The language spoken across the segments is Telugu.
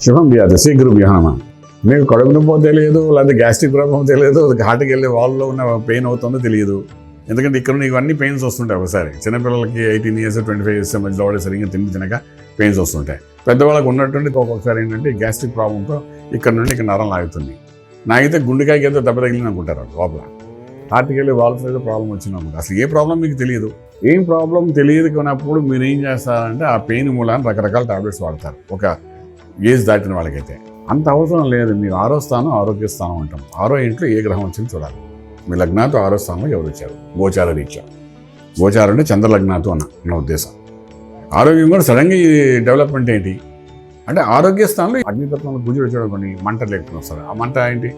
శుభం వ్యాధి శీఘ్ర వ్యూహనమా. మీకు కడుపు నొప్పి తెలియదు, లేదా గ్యాస్ట్రిక్ ప్రాబ్లం తెలియదు, హార్ట్కి వెళ్ళే వాళ్ళలో ఉన్న పెయిన్ అవుతుందో తెలియదు. ఎందుకంటే ఇక్కడ నీకు అన్ని పెయిన్స్ వస్తుంటాయి. ఒకసారి చిన్నపిల్లలకి 18 years 25 years మధ్యలో వాడే సరిగ్గా తినక పెయిన్స్ వస్తుంటాయి. పెద్దవాళ్ళకి ఉన్నటువంటి ఒక్కొక్కసారి ఏంటంటే గ్యాస్ట్రిక్ ప్రాబ్లంతో ఇక్కడ నుండి ఇక్కడ నరం లాగుతుంది. నాకైతే గుండెకాయకి ఏదో దెబ్బ తగిలింది అనుకుంటారు లోపల. హార్ట్కి వెళ్ళి వాల్స్ ఏదో ప్రాబ్లం వచ్చిందనుకుంటారు. అసలు ఏ ప్రాబ్లం మీకు తెలియదు. ఏం ప్రాబ్లం తెలియదు కొన్నప్పుడు మీరు ఏం చేస్తారంటే ఆ పెయిన్ మూలాన్ని రకరకాల టాబ్లెట్స్ వాడతారు. ఒక ఏజ్ దాటిన వాళ్ళకైతే అంత అవసరం లేదు. మీరు 6వ స్థానం ఆరోగ్య స్థానం అంటాం. 6వ ఇంట్లో ఏ గ్రహం వచ్చింది చూడాలి. మీ లగ్నాతో 6వ స్థానంలో ఎవరు వచ్చారు? గోచార రీత్యా. గోచారం అంటే చంద్రలగ్నాతో అన్న నా ఉద్దేశం. ఆరోగ్యం కూడా సడన్గా ఈ డెవలప్మెంట్ ఏంటి అంటే ఆరోగ్య స్థానంలో అగ్నితత్వంలో గుజుడు వచ్చాడు కొన్ని మంట లేకుండా వస్తారు. ఆ మంట ఏంటి?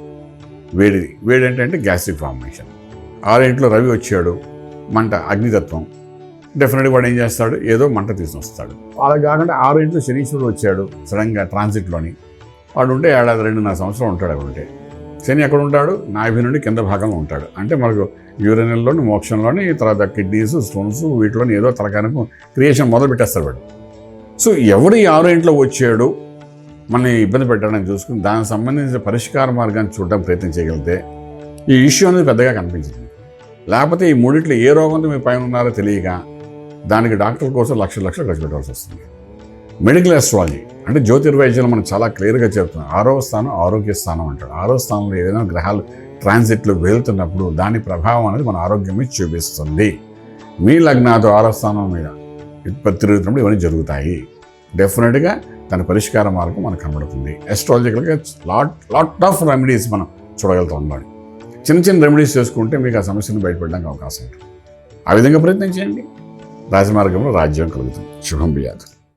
వేడిది. వేడి అంటే గ్యాస్ట్రిక్ ఫార్మేషన్. 6వ ఇంట్లో రవి వచ్చాడు, మంట అగ్నితత్వం. డెఫినెట్గా వాడు ఏం చేస్తాడు? ఏదో మంట తీసుకుని వస్తాడు. అలా కాకుండా 6వ ఇంట్లో శనీశ్వరుడు వచ్చాడు సడన్గా ట్రాన్సిట్లోని. వాడు ఉంటే 2.5 సంవత్సరాలు ఉంటాడు. అక్కడ ఉంటే శని ఎక్కడ ఉంటాడు? నాభి నుండి కింద భాగంలో ఉంటాడు. అంటే మనకు యూరినల్లోని మోక్షంలోని తర్వాత కిడ్నీస్ స్టోన్స్ వీటిలోని ఏదో తలకానికి క్రియేషన్ మొదలు పెట్టేస్తాడు వాడు. సో ఎవడు ఈ 6వ ఇంట్లో వచ్చాడు మనల్ని ఇబ్బంది పెట్టడానికి చూసుకుని దానికి సంబంధించిన పరిష్కార మార్గాన్ని చూడడం ప్రయత్నం చేయగలిగితే ఈ ఇష్యూ అనేది పెద్దగా కనిపించింది. లేకపోతే ఈ మూడిట్లో ఏ రోగంతో మీ పైన ఉన్నారో తెలియక దానికి డాక్టర్ కోసం లక్షలు ఖర్చు పెట్టాల్సి వస్తుంది. మెడికల్ ఆస్ట్రాలజీ అంటే జ్యోతిర్వైద్యంలో మనం చాలా క్లియర్గా చెప్తున్నాం. 6వ స్థానం ఆరోగ్య స్థానం అంటాడు. 6వ స్థానంలో ఏదైనా గ్రహాలు ట్రాన్సిట్లు వెళ్తున్నప్పుడు దాని ప్రభావం అనేది మన ఆరోగ్యం మీద చూపిస్తుంది. మీ లగ్నాతో 6వ స్థానం మీద తిరుగుతున్నప్పుడు ఇవన్నీ జరుగుతాయి. డెఫినెట్గా దాని పరిష్కార మార్గం మనకు కనబడుతుంది. ఆస్ట్రాలజికల్గా లాట్ ఆఫ్ రెమెడీస్ మనం చూడగలుగుతూ ఉండాలి. చిన్న రెమెడీస్ చేసుకుంటే మీకు ఆ సమస్యను బయటపడడానికి అవకాశం ఉంటుంది. ఆ విధంగా ప్రయత్నం చేయండి. రాజమార్గంలో రాజ్యం కలుగుతుంది. శుభం బియాదు.